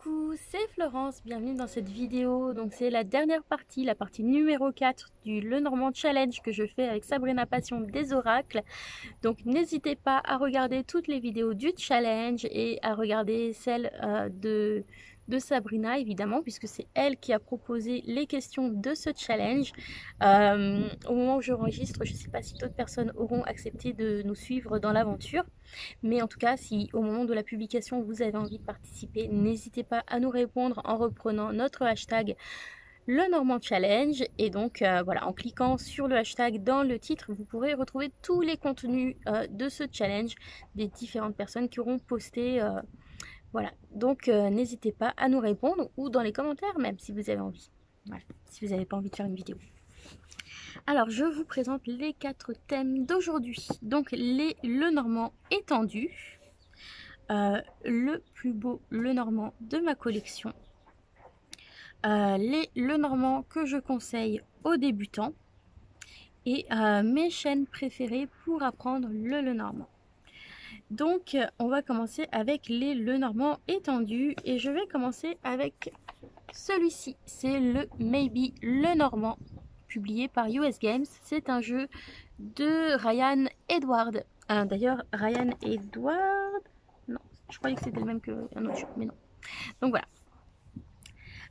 Coucou, c'est Florence, bienvenue dans cette vidéo. Donc c'est la dernière partie, la partie numéro 4 du Lenormand Challenge que je fais avec Sabrina Passion des Oracles. Donc n'hésitez pas à regarder toutes les vidéos du challenge et à regarder celle de Sabrina évidemment, puisque c'est elle qui a proposé les questions de ce challenge. Au moment où j'enregistre, je ne sais pas si d'autres personnes auront accepté de nous suivre dans l'aventure. Mais en tout cas, si au moment de la publication vous avez envie de participer, n'hésitez pas à nous répondre en reprenant notre hashtag Lenormand Challenge. Et donc voilà, en cliquant sur le hashtag dans le titre, vous pourrez retrouver tous les contenus de ce challenge des différentes personnes qui auront posté. Voilà, donc n'hésitez pas à nous répondre ou dans les commentaires même si vous avez envie. Voilà, si vous n'avez pas envie de faire une vidéo. Alors, je vous présente les 4 thèmes d'aujourd'hui. Donc, les Lenormand étendus, le plus beau Lenormand de ma collection, les Lenormand que je conseille aux débutants et mes chaînes préférées pour apprendre le Lenormand. Donc, on va commencer avec les Lenormand étendus et je vais commencer avec celui-ci. C'est le Maybe Lenormand, publié par US Games. C'est un jeu de Ryan Edward. D'ailleurs, Ryan Edward... Non, je croyais que c'était le même qu'un autre jeu, mais non. Donc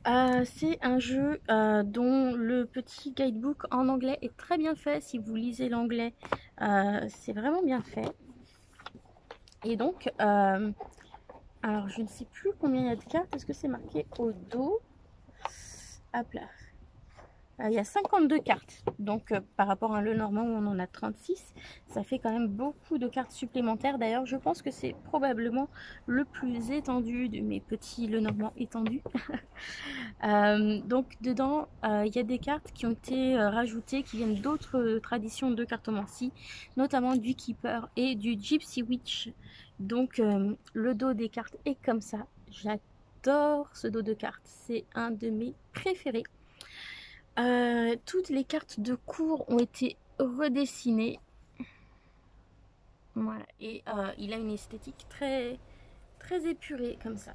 voilà. C'est un jeu dont le petit guidebook en anglais est très bien fait. Si vous lisez l'anglais, c'est vraiment bien fait. Et donc, alors je ne sais plus combien il y a de cartes. Est-ce que c'est marqué au dos? Hop là. Il y a 52 cartes, donc par rapport à un Lenormand où on en a 36, ça fait quand même beaucoup de cartes supplémentaires. D'ailleurs, je pense que c'est probablement le plus étendu de mes petits Lenormand étendus. Donc dedans, il y a des cartes qui ont été rajoutées, qui viennent d'autres traditions de cartomancie, notamment du Keeper et du Gypsy Witch. Donc le dos des cartes est comme ça. J'adore ce dos de cartes, c'est un de mes préférés. Toutes les cartes de cours ont été redessinées. Voilà. Et il a une esthétique très, très épurée comme ça.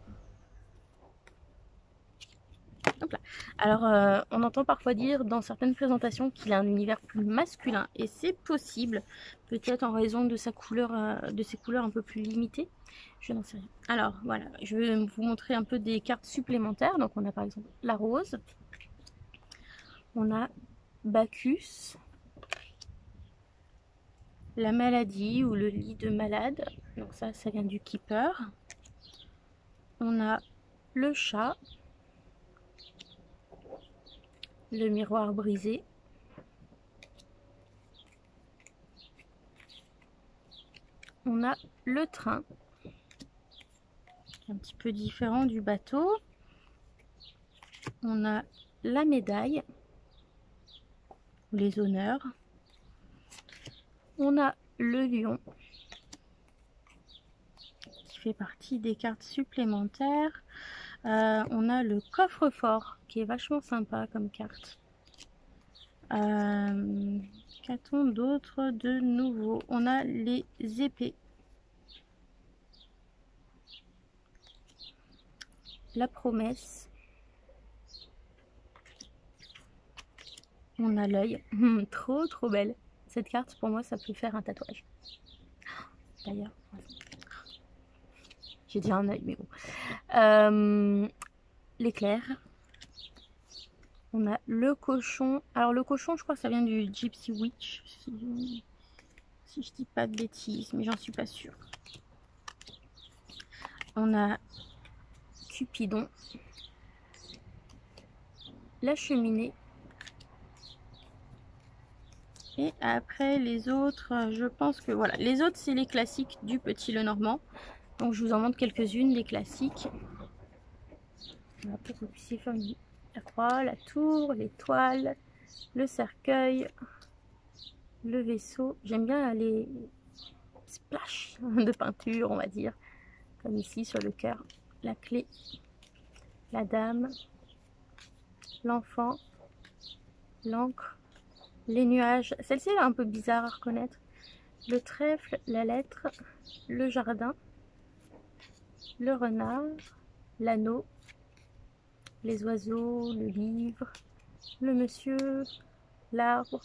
Hop là. Alors, on entend parfois dire dans certaines présentations qu'il a un univers plus masculin. Et c'est possible, peut-être en raison de sa couleur, de ses couleurs un peu plus limitées. Je n'en sais rien. Alors, voilà. Je vais vous montrer un peu des cartes supplémentaires. Donc, on a par exemple la rose. On a Bacchus, la maladie ou le lit de malade, donc ça vient du Keeper. On a le chat, le miroir brisé, on a le train, un petit peu différent du bateau. On a la médaille, les honneurs. On a le lion, qui fait partie des cartes supplémentaires. On a le coffre-fort, qui est vachement sympa comme carte. Qu'a-t-on d'autre de nouveau? On a les épées. La promesse. On a l'œil. Trop trop belle. Cette carte, pour moi, ça peut faire un tatouage. D'ailleurs, j'ai dit un œil, mais bon. L'éclair. On a le cochon. Alors le cochon, je crois que ça vient du Gypsy Witch. Si je dis pas de bêtises, mais j'en suis pas sûre. On a Cupidon. La cheminée. Et après les autres, je pense que voilà. Les autres, c'est les classiques du petit Lenormand. Donc je vous en montre quelques-unes, les classiques. Voilà, pour que vous puissiez faire la croix, la tour, l'étoile, le cercueil, le vaisseau. J'aime bien les splashes de peinture, on va dire. Comme ici sur le cœur. La clé, la dame, l'enfant, l'encre, les nuages. Celle-ci est un peu bizarre à reconnaître. Le trèfle, la lettre, le jardin, le renard, l'anneau, les oiseaux, le livre, le monsieur, l'arbre,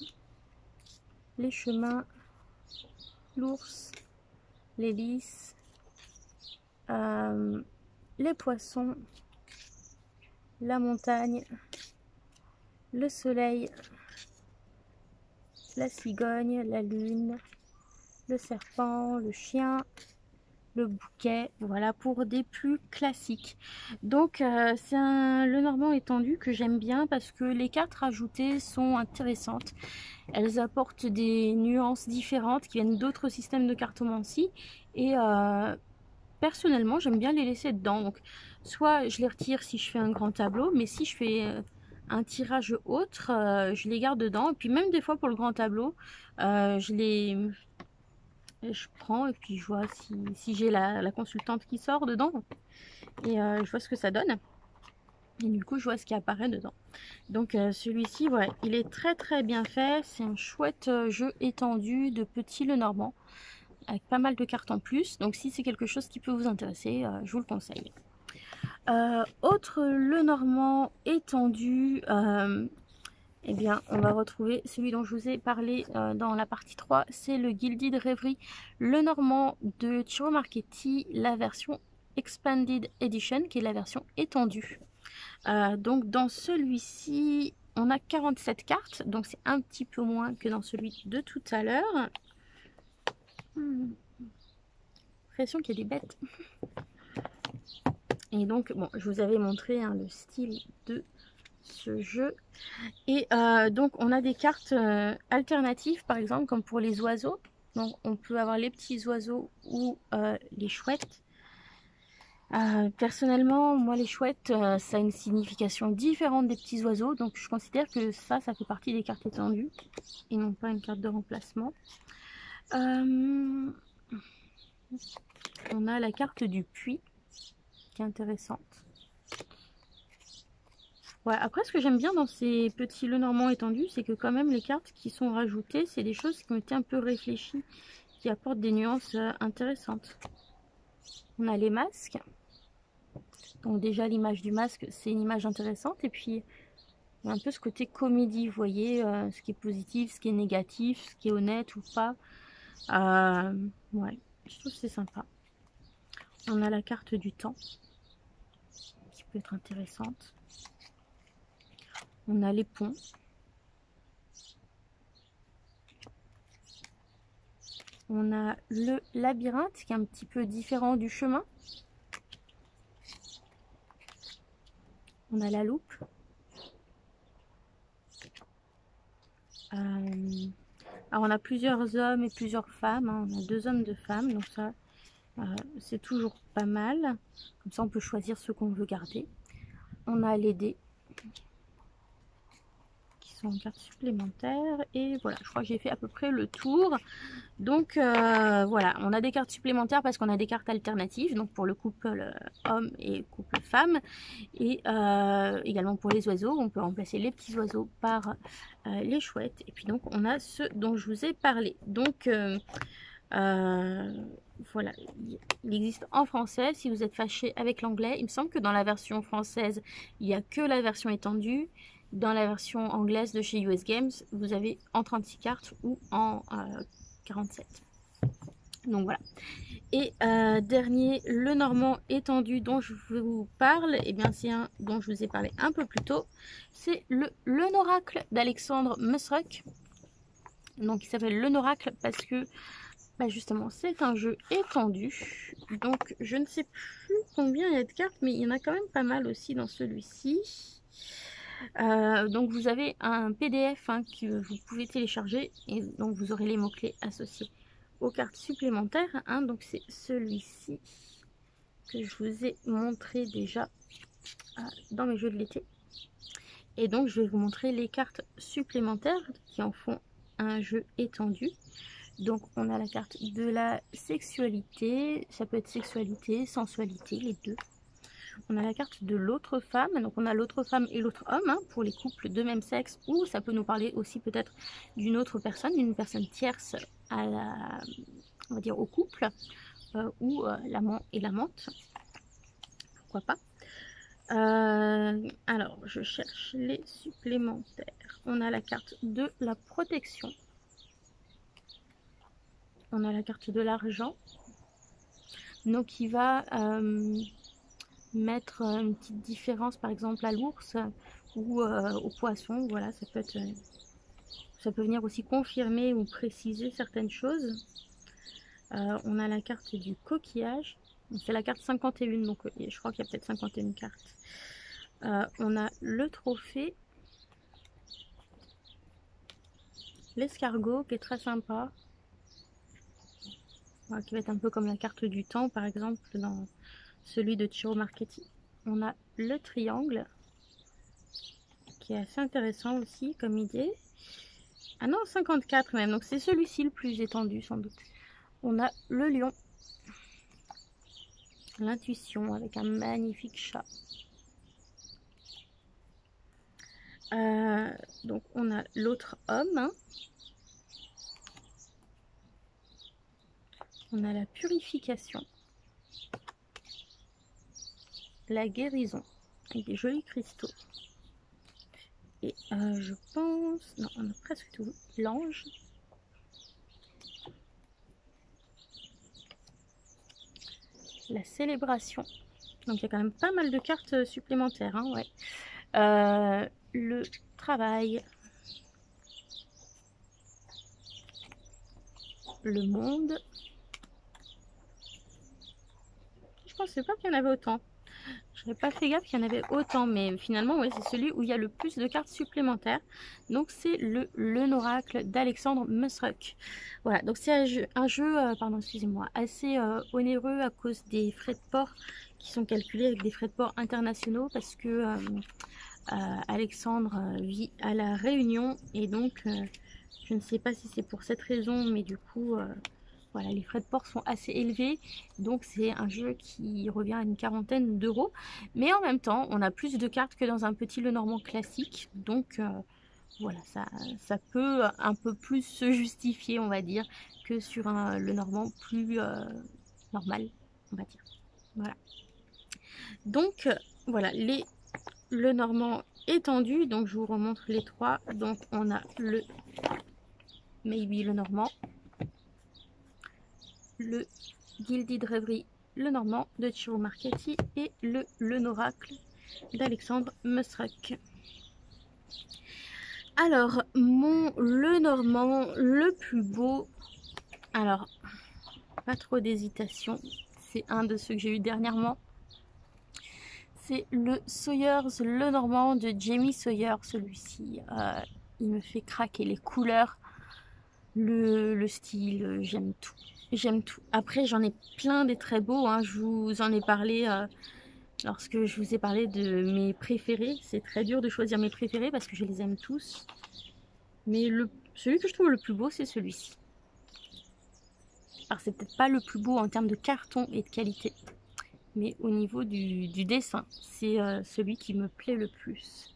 les chemins, l'ours, les lys, les poissons, la montagne, le soleil, la cigogne, la lune, le serpent, le chien, le bouquet, voilà pour des plus classiques. Donc c'est le Normand étendu que j'aime bien parce que les cartes rajoutées sont intéressantes. Elles apportent des nuances différentes qui viennent d'autres systèmes de cartomancie et personnellement j'aime bien les laisser dedans. Donc soit je les retire si je fais un grand tableau, mais si je fais un tirage autre, je les garde dedans. Et puis même des fois pour le grand tableau, je prends et puis je vois si j'ai la consultante qui sort dedans et je vois ce que ça donne et du coup je vois ce qui apparaît dedans. Donc celui-ci, ouais, il est très bien fait. C'est un chouette jeu étendu de petit Lenormand avec pas mal de cartes en plus. Donc si c'est quelque chose qui peut vous intéresser, je vous le conseille. Autre Lenormand étendu, eh bien, on va retrouver celui dont je vous ai parlé dans la partie 3, c'est le Gilded Reverie Lenormand de Ciro Marchetti, la version Expanded Edition, qui est la version étendue. Donc dans celui-ci, on a 47 cartes, donc c'est un petit peu moins que dans celui de tout à l'heure. L'impression qu'il y a des bêtes. Et donc, bon, je vous avais montré le style de ce jeu. Et donc on a des cartes alternatives, par exemple comme pour les oiseaux. Donc on peut avoir les petits oiseaux ou les chouettes. Personnellement, moi les chouettes, ça a une signification différente des petits oiseaux. Donc je considère que ça fait partie des cartes étendues et non pas une carte de remplacement. On a la carte du puits qui est intéressante. Ouais, après ce que j'aime bien dans ces petits Lenormand étendus, c'est que quand même les cartes qui sont rajoutées, c'est des choses qui ont été un peu réfléchies, qui apportent des nuances intéressantes. On a les masques. Donc déjà l'image du masque, c'est une image intéressante. Et puis il y a un peu ce côté comédie, vous voyez, ce qui est positif, ce qui est négatif, ce qui est honnête ou pas. Ouais, je trouve que c'est sympa. On a la carte du temps, qui peut être intéressante. On a les ponts. On a le labyrinthe qui est un petit peu différent du chemin. On a la loupe. Alors on a plusieurs hommes et plusieurs femmes. Hein. On a 2 hommes, 2 femmes. Donc ça, c'est toujours pas mal. Comme ça, on peut choisir ce qu'on veut garder. On a les dés. En carte supplémentaire et voilà, je crois que j'ai fait à peu près le tour. Donc voilà, on a des cartes supplémentaires parce qu'on a des cartes alternatives, donc pour le couple homme et couple femme, et également pour les oiseaux, on peut remplacer les petits oiseaux par les chouettes. Et puis donc on a ceux dont je vous ai parlé. Donc voilà, il existe en français. Si vous êtes fâché avec l'anglais, il me semble que dans la version française il n'y a que la version étendue. Dans la version anglaise de chez US Games, vous avez en 36 cartes ou en 47. Donc voilà. Et dernier, le Normand étendu dont je vous parle, et bien c'est un dont je vous ai parlé un peu plus tôt. C'est le Noracle d'Alexandre Musruck. Donc il s'appelle le Noracle parce que justement c'est un jeu étendu. Donc je ne sais plus combien il y a de cartes, mais il y en a quand même pas mal aussi dans celui-ci. Donc vous avez un PDF que vous pouvez télécharger et donc vous aurez les mots-clés associés aux cartes supplémentaires. Donc c'est celui-ci que je vous ai montré déjà dans mes jeux de l'été. Et donc je vais vous montrer les cartes supplémentaires qui en font un jeu étendu. Donc on a la carte de la sexualité, ça peut être sexualité, sensualité, les deux. On a la carte de l'autre femme, donc on a l'autre femme et l'autre homme pour les couples de même sexe, ou ça peut nous parler aussi peut-être d'une autre personne, d'une personne tierce à la, on va dire au couple, ou l'amant et l'amante, pourquoi pas. Alors, je cherche les supplémentaires. On a la carte de la protection. On a la carte de l'argent. Donc, qui va mettre une petite différence, par exemple, à l'ours ou au poisson. Voilà, ça peut venir aussi confirmer ou préciser certaines choses. On a la carte du coquillage. C'est la carte 51, donc je crois qu'il y a peut-être 51 cartes. On a le trophée. L'escargot qui est très sympa. Voilà, qui va être un peu comme la carte du temps, par exemple, dans celui de Ciro Marchetti. On a le triangle, qui est assez intéressant aussi comme idée. Ah non, 54 même, donc c'est celui-ci le plus étendu sans doute. On a le lion. L'intuition avec un magnifique chat. Donc on a l'autre homme. Hein. On a la purification. La guérison. Avec des jolis cristaux. Et je pense... Non, on a presque tout. L'ange. La célébration. Donc il y a quand même pas mal de cartes supplémentaires. Hein, ouais. Le travail. Le monde. Je pensais pas qu'il y en avait autant. Je n'avais pas fait gaffe qu'il y en avait autant, mais finalement, ouais, c'est celui où il y a le plus de cartes supplémentaires. Donc, c'est le Oracle d'Alexandre Musruck. Voilà, donc c'est un jeu pardon, excusez-moi, assez onéreux à cause des frais de port qui sont calculés avec des frais de port internationaux parce que Alexandre vit à La Réunion et donc je ne sais pas si c'est pour cette raison, mais du coup... voilà, les frais de port sont assez élevés, donc c'est un jeu qui revient à une quarantaine d'euros. Mais en même temps, on a plus de cartes que dans un petit Lenormand classique, donc voilà, ça peut un peu plus se justifier, on va dire, que sur un Lenormand plus normal, on va dire. Voilà. Donc voilà, les Lenormand étendus, donc je vous remontre les trois. Donc on a le Maybe Lenormand, le Gilded Reverie Lenormand de Ciro Marchetti et le Oracle d'Alexandre Musruck. Alors, mon Lenormand le plus beau, alors, pas trop d'hésitation, c'est un de ceux que j'ai eu dernièrement. C'est le Sawyer's Lenormand de Jamie Sawyer, celui-ci. Il me fait craquer, les couleurs, le style, j'aime tout. J'aime tout. Après, j'en ai plein des très beaux. Hein. Je vous en ai parlé lorsque je vous ai parlé de mes préférés. C'est très dur de choisir mes préférés parce que je les aime tous. Mais celui que je trouve le plus beau, c'est celui-ci. Alors, c'est peut-être pas le plus beau en termes de carton et de qualité. Mais au niveau du dessin, c'est celui qui me plaît le plus.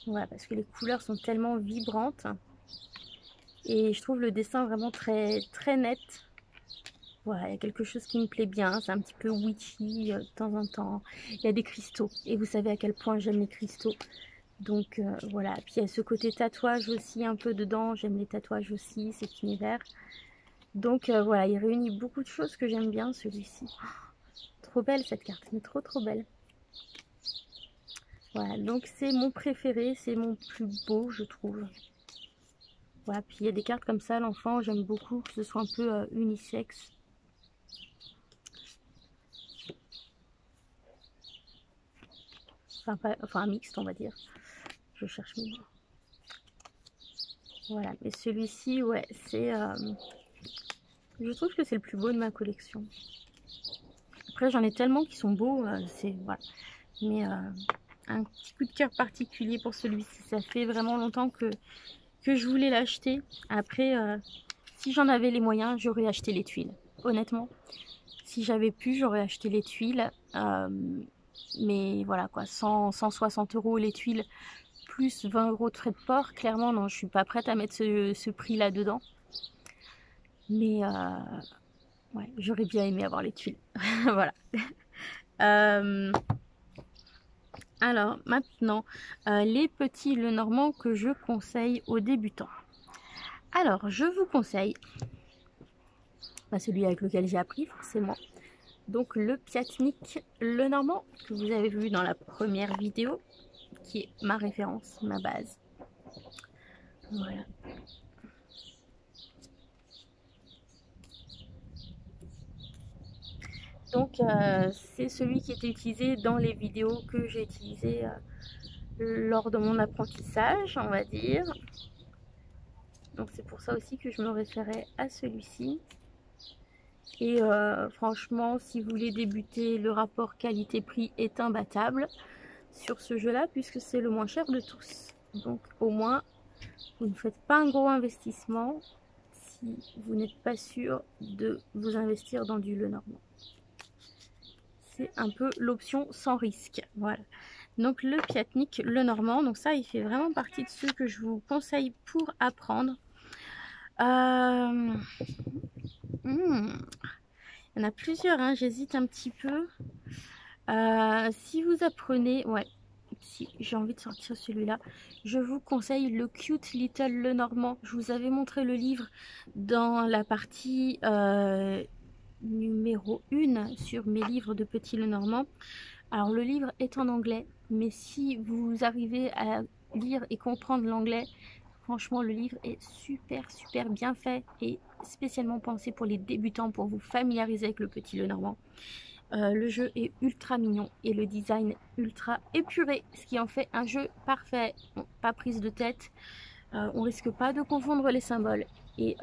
Voilà, parce que les couleurs sont tellement vibrantes. Et je trouve le dessin vraiment très, très net. Voilà, il y a quelque chose qui me plaît bien. C'est un petit peu witchy de temps en temps. Il y a des cristaux. Et vous savez à quel point j'aime les cristaux. Donc voilà. Puis il y a ce côté tatouage aussi un peu dedans. J'aime les tatouages aussi, cet univers. Donc voilà, il réunit beaucoup de choses que j'aime bien, celui-ci. Oh, trop belle cette carte, mais trop trop belle. Voilà, donc c'est mon préféré, c'est mon plus beau, je trouve. Voilà, puis il y a des cartes comme ça, l'enfant, j'aime beaucoup que ce soit un peu unisexe. Enfin, mixte, on va dire. Je cherche mes mots. Voilà, mais celui-ci, ouais, c'est... je trouve que c'est le plus beau de ma collection. Après, j'en ai tellement qui sont beaux, c'est... Voilà. Mais un petit coup de cœur particulier pour celui-ci. Ça fait vraiment longtemps que je voulais l'acheter. Après, si j'en avais les moyens, j'aurais acheté les tuiles. Honnêtement, si j'avais pu, j'aurais acheté les tuiles. Mais voilà quoi, 160 € les tuiles, plus 20 € de frais de port. Clairement, non, je suis pas prête à mettre ce prix là dedans. Mais Ouais, j'aurais bien aimé avoir les tuiles. Voilà. Alors maintenant, les petits Lenormand que je conseille aux débutants. Alors, je vous conseille celui avec lequel j'ai appris forcément. Donc le Piatnik Lenormand que vous avez vu dans la première vidéo, qui est ma référence, ma base. Voilà. Donc c'est celui qui était utilisé dans les vidéos que j'ai utilisées lors de mon apprentissage, on va dire. Donc c'est pour ça aussi que je me référais à celui-ci. Et franchement, si vous voulez débuter, le rapport qualité-prix est imbattable sur ce jeu-là, puisque c'est le moins cher de tous. Donc au moins, vous ne faites pas un gros investissement si vous n'êtes pas sûr de vous investir dans du Lenormand. C'est un peu l'option sans risque. Voilà. Donc le Piatnik Lenormand, donc ça il fait vraiment partie de ceux que je vous conseille pour apprendre. Il y en a plusieurs, hein, j'hésite un petit peu. Si vous apprenez, ouais, si j'ai envie de sortir celui-là, je vous conseille le Cute Little Lenormand. Je vous avais montré le livre dans la partie numéro 1 sur mes livres de Petit Lenormand. Alors le livre est en anglais, mais si vous arrivez à lire et comprendre l'anglais, franchement le livre est super bien fait et spécialement pensé pour les débutants, pour vous familiariser avec le Petit Lenormand. Le jeu est ultra mignon et le design ultra épuré, ce qui en fait un jeu parfait. Bon, pas prise de tête, on risque pas de confondre les symboles et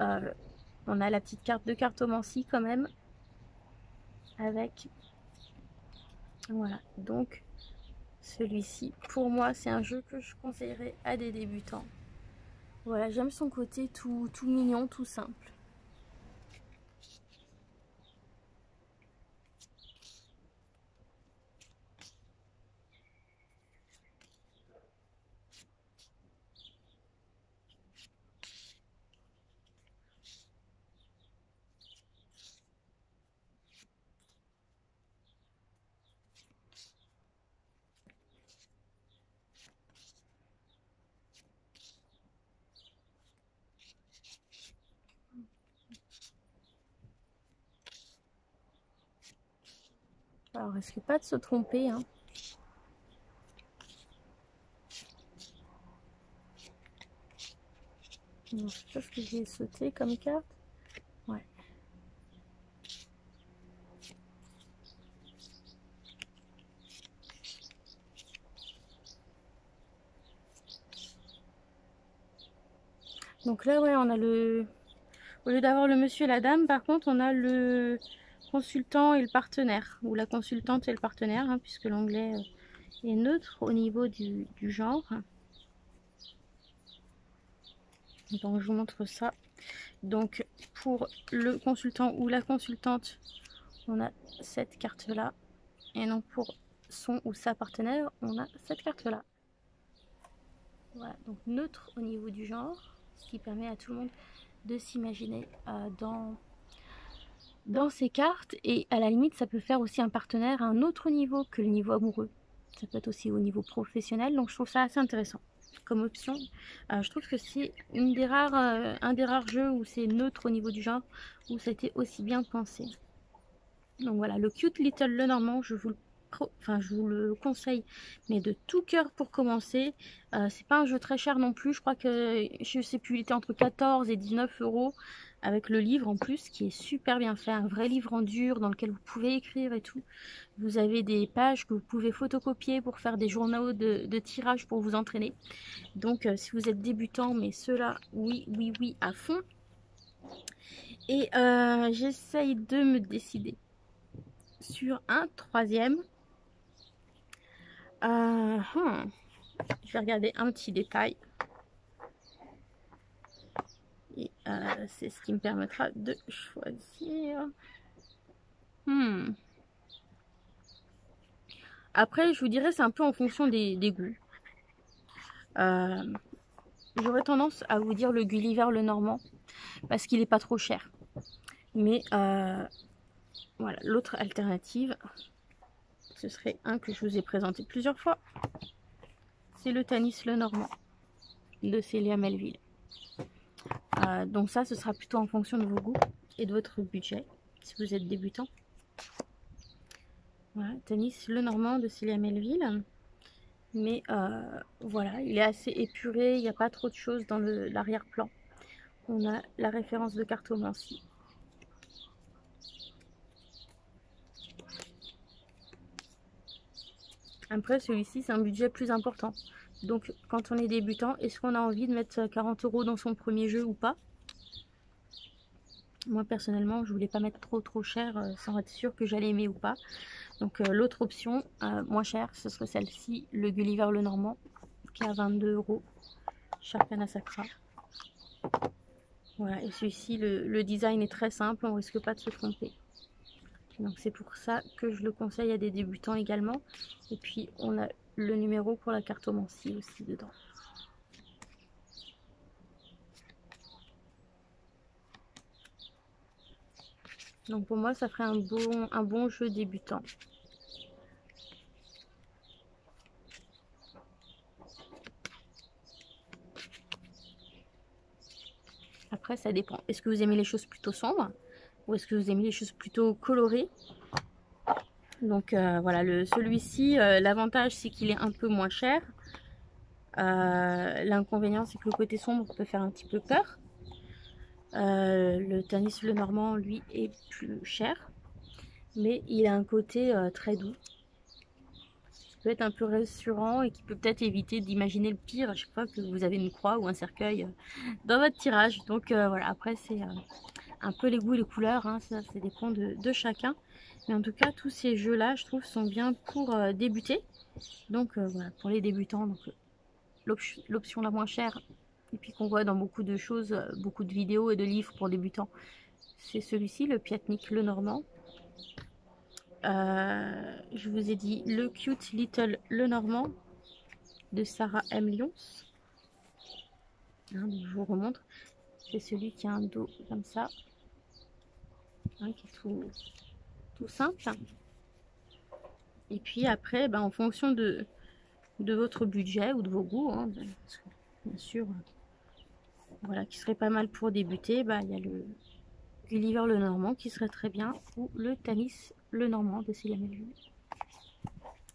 on a la petite carte de cartomancie quand même avec, voilà. Donc celui-ci pour moi c'est un jeu que je conseillerais à des débutants. Voilà, j'aime son côté tout mignon, tout simple. Alors, risque pas de se tromper, hein. Non, je sais pas ce que j'ai sauté comme carte. Ouais. Donc là, ouais, on a le... Au lieu d'avoir le monsieur et la dame, par contre, on a le consultant et le partenaire. Ou la consultante et le partenaire, hein, puisque l'anglais est neutre au niveau du genre. Donc, je vous montre ça. Donc, pour le consultant ou la consultante, on a cette carte-là. Et non, pour son ou sa partenaire, on a cette carte-là. Voilà, donc neutre au niveau du genre, ce qui permet à tout le monde de s'imaginer dans ces cartes. Et à la limite, ça peut faire aussi un partenaire à un autre niveau que le niveau amoureux. Ça peut être aussi au niveau professionnel, donc je trouve ça assez intéressant comme option. Je trouve que c'est un des rares jeux où c'est neutre au niveau du genre, où ça a été aussi bien pensé. Donc voilà, le Cute Little Lenormand, je vous le conseille, mais de tout cœur pour commencer. C'est pas un jeu très cher non plus, je crois que, je sais plus, il était entre 14 et 19 euros, avec le livre en plus, qui est super bien fait, un vrai livre en dur dans lequel vous pouvez écrire et tout. Vous avez des pages que vous pouvez photocopier pour faire des journaux de tirage pour vous entraîner. Donc si vous êtes débutant, mais ceux-là, oui, à fond. Et j'essaye de me décider sur un troisième. Je vais regarder un petit détail. Et c'est ce qui me permettra de choisir. Après, je vous dirais, c'est un peu en fonction des goûts. J'aurais tendance à vous dire le Gulliver Lenormand, parce qu'il n'est pas trop cher. Mais voilà, l'autre alternative, ce serait un que je vous ai présenté plusieurs fois. C'est le Tanis Lenormand de Célia Melville. Donc ça, ce sera plutôt en fonction de vos goûts et de votre budget, si vous êtes débutant. Voilà, Tanis Lenormand de Célia Melville. Mais voilà, il est assez épuré, il n'y a pas trop de choses dans l'arrière-plan. On a la référence de cartomancie. Après, celui-ci, c'est un budget plus important. Donc, quand on est débutant, est-ce qu'on a envie de mettre 40 € dans son premier jeu ou pas? Moi, personnellement, je voulais pas mettre trop cher sans être sûr que j'allais aimer ou pas. Donc, l'autre option, moins chère, ce serait celle-ci, le Gulliver Lenormand, qui est à 22 €, Sharkana Sacra. Voilà, et celui-ci, le design est très simple, on risque pas de se tromper. Donc c'est pour ça que je le conseille à des débutants également. Et puis on a le numéro pour la cartomancie aussi dedans. Donc pour moi ça ferait un bon jeu débutant. Après ça dépend. Est-ce que vous aimez les choses plutôt sombres ou est-ce que vous aimez les choses plutôt colorées? Donc voilà, celui-ci, l'avantage c'est qu'il est un peu moins cher. L'inconvénient c'est que le côté sombre peut faire un petit peu peur. Le Tanis Lenormand lui est plus cher, mais il a un côté très doux, qui peut être un peu rassurant et qui peut peut-être éviter d'imaginer le pire à chaque fois que vous avez une croix ou un cercueil dans votre tirage. Donc voilà, après c'est un peu les goûts et les couleurs, hein, ça dépend de chacun. Mais en tout cas, tous ces jeux-là, je trouve, sont bien pour débuter. Donc voilà, pour les débutants, donc l'option la moins chère, et puis qu'on voit dans beaucoup de choses, beaucoup de vidéos et de livres pour débutants, c'est celui-ci, le Piatnik Lenormand. Je vous ai dit le Cute Little Lenormand de Sarah M. Lyons. Hein, donc je vous remontre. C'est celui qui a un dos comme ça, hein, qui est tout simple. Et puis après, en fonction de votre budget ou de vos goûts, hein, bien sûr, voilà, qui serait pas mal pour débuter, il y a le Gulliver Lenormand qui serait très bien, ou le Tanis Lenormand de Célia Melville.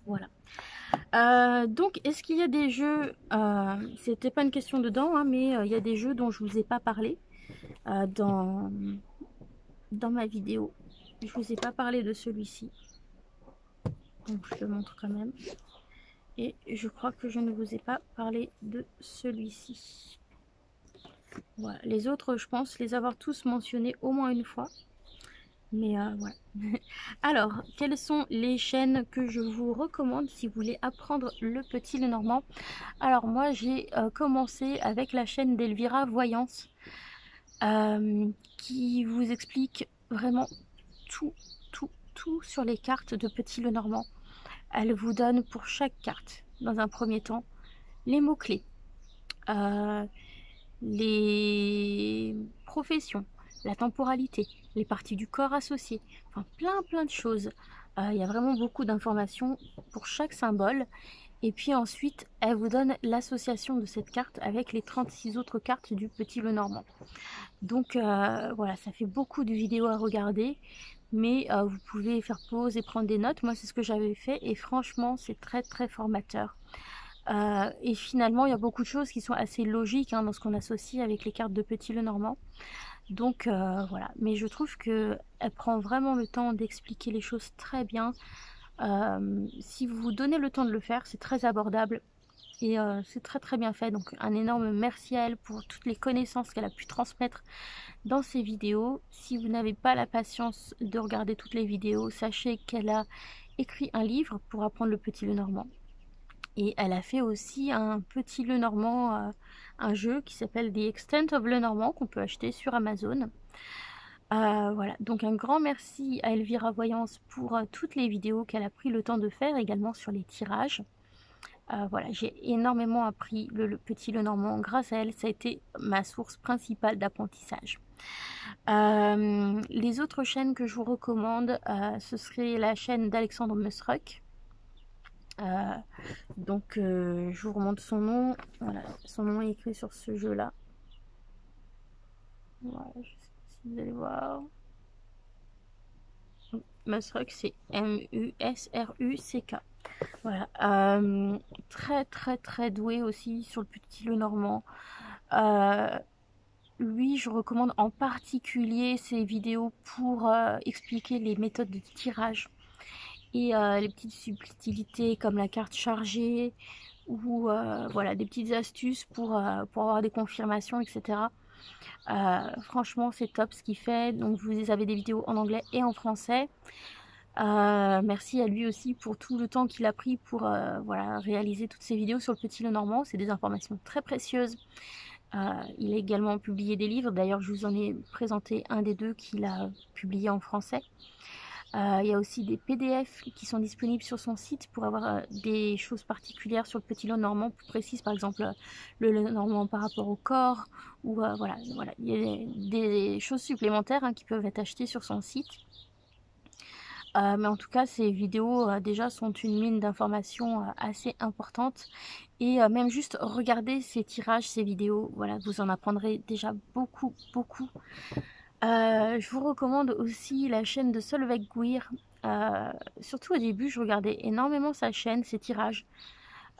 Voilà. Donc, est-ce qu'il y a des jeux, c'était pas une question dedans, hein, mais il y a des jeux dont je vous ai pas parlé dans ma vidéo. Je vous ai pas parlé de celui-ci, donc je le montre quand même. Et je crois que je ne vous ai pas parlé de celui-ci. Voilà. Les autres, je pense les avoir tous mentionnés au moins une fois. Mais voilà. Alors, quelles sont les chaînes que je vous recommande si vous voulez apprendre le petit Lenormand? Alors moi, j'ai commencé avec la chaîne d'Elvira Voyance, qui vous explique vraiment tout sur les cartes de petit Lenormand. Elle vous donne pour chaque carte, dans un premier temps, les mots-clés, les professions, la temporalité, les parties du corps associées, enfin plein de choses. Il y a vraiment beaucoup d'informations pour chaque symbole. Et puis ensuite, elle vous donne l'association de cette carte avec les 36 autres cartes du petit Lenormand. Donc voilà, ça fait beaucoup de vidéos à regarder. Mais vous pouvez faire pause et prendre des notes. Moi, c'est ce que j'avais fait et franchement, c'est très formateur. Et finalement, il y a beaucoup de choses qui sont assez logiques, hein, dans ce qu'on associe avec les cartes de petit Lenormand. Donc voilà, mais je trouve qu'elle prend vraiment le temps d'expliquer les choses très bien. Si vous vous donnez le temps de le faire, c'est très abordable. Et c'est très bien fait. Donc un énorme merci à elle pour toutes les connaissances qu'elle a pu transmettre dans ses vidéos. Si vous n'avez pas la patience de regarder toutes les vidéos, sachez qu'elle a écrit un livre pour apprendre le petit Lenormand. Et elle a fait aussi un petit Lenormand, un jeu qui s'appelle The Extent of Lenormand qu'on peut acheter sur Amazon. Voilà, donc un grand merci à Elvira Voyance pour toutes les vidéos qu'elle a pris le temps de faire, également sur les tirages. Voilà, j'ai énormément appris le petit Lenormand grâce à elle. Ça a été ma source principale d'apprentissage. Les autres chaînes que je vous recommande, ce serait la chaîne d'Alexandre Musruck. Je vous remonte son nom. Voilà, son nom est écrit sur ce jeu-là. Voilà, je sais pas si vous allez voir. Musruck, c'est M-U-S-R-U-C-K. Voilà, très doué aussi sur le petit Lenormand. Lui, je recommande en particulier ses vidéos pour expliquer les méthodes de tirage et les petites subtilités comme la carte chargée ou voilà, des petites astuces pour avoir des confirmations, etc. Franchement, c'est top ce qu'il fait. Donc, vous avez des vidéos en anglais et en français. Merci à lui aussi pour tout le temps qu'il a pris pour voilà, réaliser toutes ces vidéos sur le petit Lenormand. C'est des informations très précieuses. Il a également publié des livres. D'ailleurs, je vous en ai présenté un des deux qu'il a publié en français. Il y a aussi des PDF qui sont disponibles sur son site pour avoir des choses particulières sur le petit Lenormand, plus précises, par exemple le Lenormand par rapport au corps, ou voilà, il y a des choses supplémentaires qui peuvent être achetées sur son site. Mais en tout cas, ces vidéos déjà sont une mine d'informations assez importante. Et même juste regarder ces tirages, ces vidéos, voilà, vous en apprendrez déjà beaucoup. Je vous recommande aussi la chaîne de Solveig Guir. Surtout au début, je regardais énormément sa chaîne, ses tirages.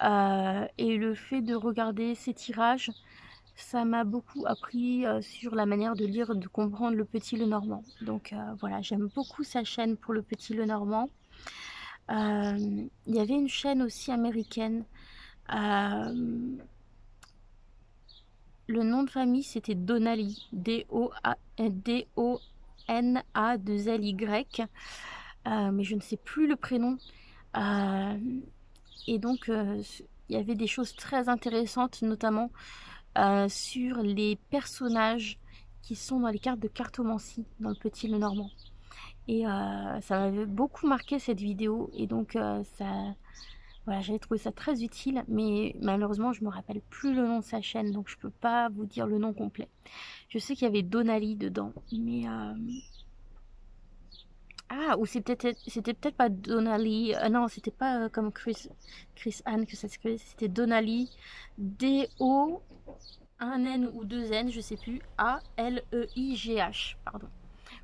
Et le fait de regarder ses tirages, ça m'a beaucoup appris sur la manière de lire, de comprendre le petit Lenormand. Donc voilà, j'aime beaucoup sa chaîne pour le petit Lenormand. Il y avait une chaîne aussi américaine. Le nom de famille c'était Donally, D-O-N-A-2-L-Y, mais je ne sais plus le prénom. Et donc il y avait des choses très intéressantes, notamment sur les personnages qui sont dans les cartes de cartomancie dans le petit Lenormand. Et ça m'avait beaucoup marqué cette vidéo, et donc voilà, j'avais trouvé ça très utile, mais malheureusement je me rappelle plus le nom de sa chaîne, donc je peux pas vous dire le nom complet. Je sais qu'il y avait Donally dedans, mais ou c'était peut-être pas Donally. Non, c'était pas comme Chris Anne que ça s'écrivait, c'était Donally, D-O, un N ou deux N, je sais plus, A-L-E-I-G-H, pardon,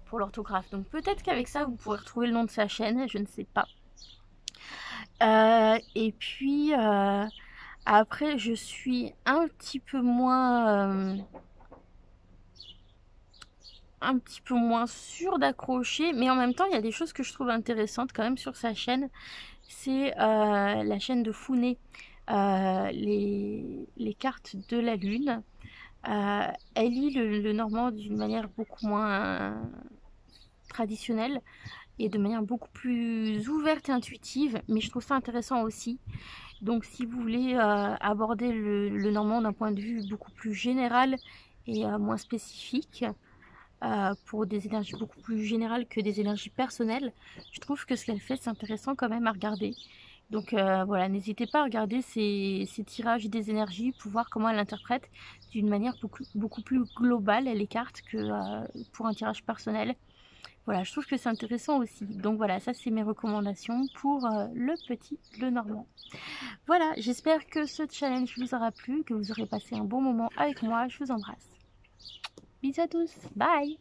pour l'orthographe. Donc peut-être qu'avec ça vous pourrez retrouver le nom de sa chaîne, je ne sais pas. Et puis après, je suis un petit peu moins sûre d'accrocher, mais en même temps il y a des choses que je trouve intéressantes quand même sur sa chaîne. C'est la chaîne de Founé, les cartes de la lune. Elle lit le normand d'une manière beaucoup moins traditionnelle et de manière beaucoup plus ouverte et intuitive, mais je trouve ça intéressant aussi. Donc si vous voulez aborder le normand d'un point de vue beaucoup plus général et moins spécifique, pour des énergies beaucoup plus générales que des énergies personnelles, je trouve que ce qu'elle fait c'est intéressant quand même à regarder. Donc voilà, n'hésitez pas à regarder ces tirages des énergies pour voir comment elle interprète d'une manière beaucoup plus globale les cartes que pour un tirage personnel. Voilà, je trouve que c'est intéressant aussi. Donc voilà, ça c'est mes recommandations pour le petit Lenormand. Voilà, j'espère que ce challenge vous aura plu, que vous aurez passé un bon moment avec moi. Je vous embrasse. Bisous à tous, bye!